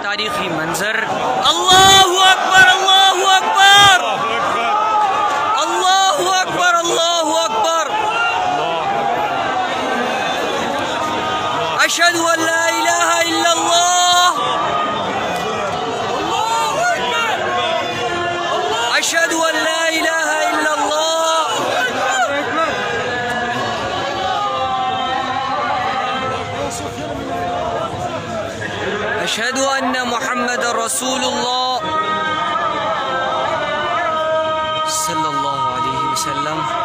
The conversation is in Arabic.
تاريخي منظر. الله أكبر الله أكبر الله أكبر الله أكبر. أشهد أن لا إله إلا الله. الله أكبر. أشهد أن لا إله إلا الله. أشهد أن محمد رسول الله صلى الله عليه وسلم.